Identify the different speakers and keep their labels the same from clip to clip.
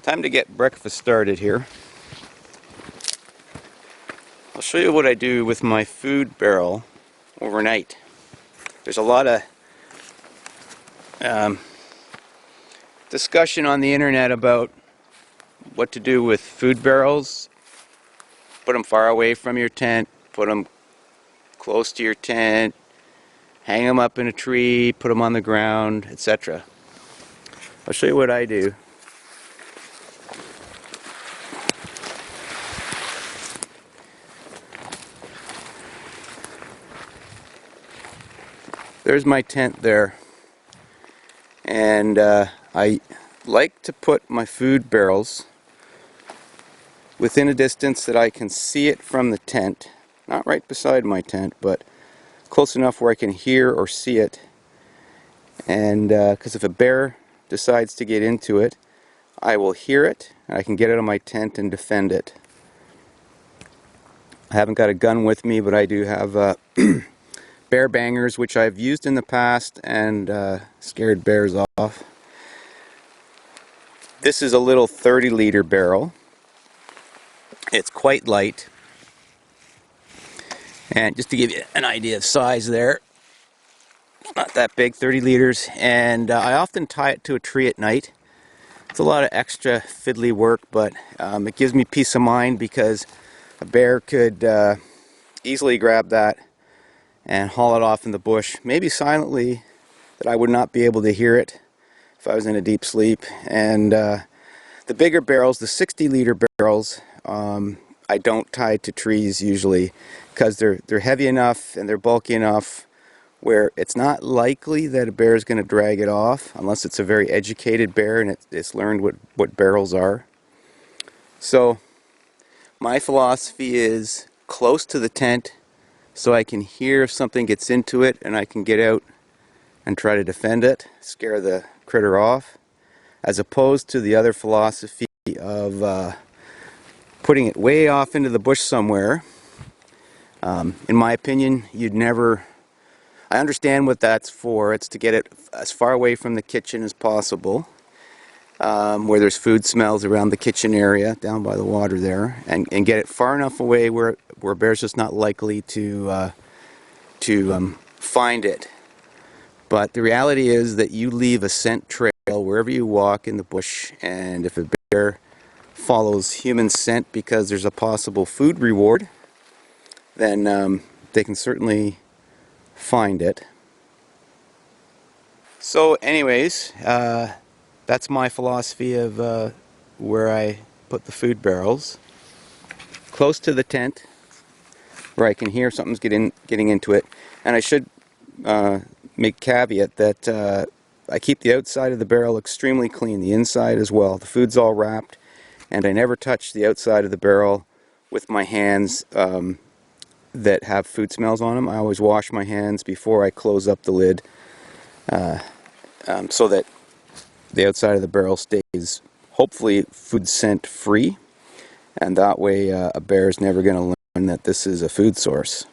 Speaker 1: Time to get breakfast started here. I'll show you what I do with my food barrel overnight. There's a lot of discussion on the internet about what to do with food barrels. Put them far away from your tent, put them close to your tent, hang them up in a tree, put them on the ground, etc. I'll show you what I do. There's my tent there, and I like to put my food barrels within a distance that I can see it from the tent, not right beside my tent, but close enough where I can hear or see it. And because if a bear decides to get into it, I will hear it and I can get it on my tent and defend it. I haven't got a gun with me, but I do have bear bangers, which I've used in the past and scared bears off. This is a little 30-liter barrel. It's quite light. And just to give you an idea of size there, it's not that big, 30 liters. And I often tie it to a tree at night. It's a lot of extra fiddly work, but it gives me peace of mind because a bear could easily grab that and haul it off in the bush, maybe silently, that I would not be able to hear it if I was in a deep sleep. And the bigger barrels, the 60-liter barrels, I don't tie to trees usually because they're heavy enough and they're bulky enough where it's not likely that a bear is going to drag it off unless it's a very educated bear and it's learned what barrels are. So my philosophy is close to the tent, so I can hear if something gets into it and I can get out and try to defend it, scare the critter off, as opposed to the other philosophy of putting it way off into the bush somewhere. In my opinion, you'd never... I understand what that's for. It's to get it as far away from the kitchen as possible, where there's food smells around the kitchen area, down by the water there, and get it far enough away where a bear's just not likely to find it. But the reality is that you leave a scent trail wherever you walk in the bush, and if a bear follows human scent because there's a possible food reward, then they can certainly find it. So anyways, that's my philosophy of where I put the food barrels. Close to the tent, where I can hear something's getting into it. And I should make caveat that I keep the outside of the barrel extremely clean, the inside as well. The food's all wrapped, and I never touch the outside of the barrel with my hands that have food smells on them. I always wash my hands before I close up the lid so that the outside of the barrel stays hopefully food scent free, and that way a bear is never going to learn that this is a food source.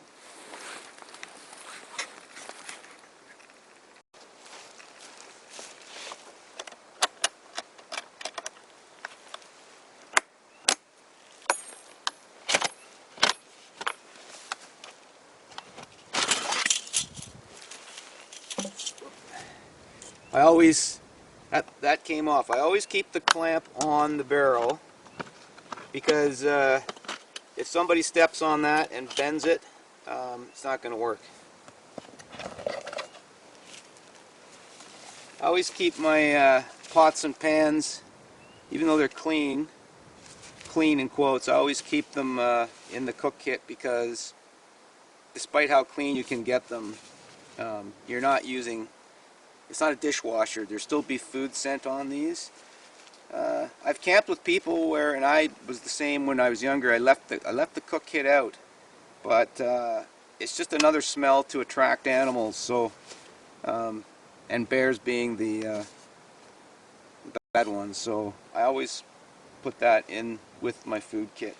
Speaker 1: That came off. I always keep the clamp on the barrel because if somebody steps on that and bends it, it's not going to work. I always keep my pots and pans, even though they're clean in quotes, I always keep them in the cook kit because despite how clean you can get them, you're not using... It's not a dishwasher. There'll still be food scent on these. I've camped with people where, and I was the same when I was younger. I left the cook kit out, but it's just another smell to attract animals. So, and bears being the bad ones. So I always put that in with my food kit.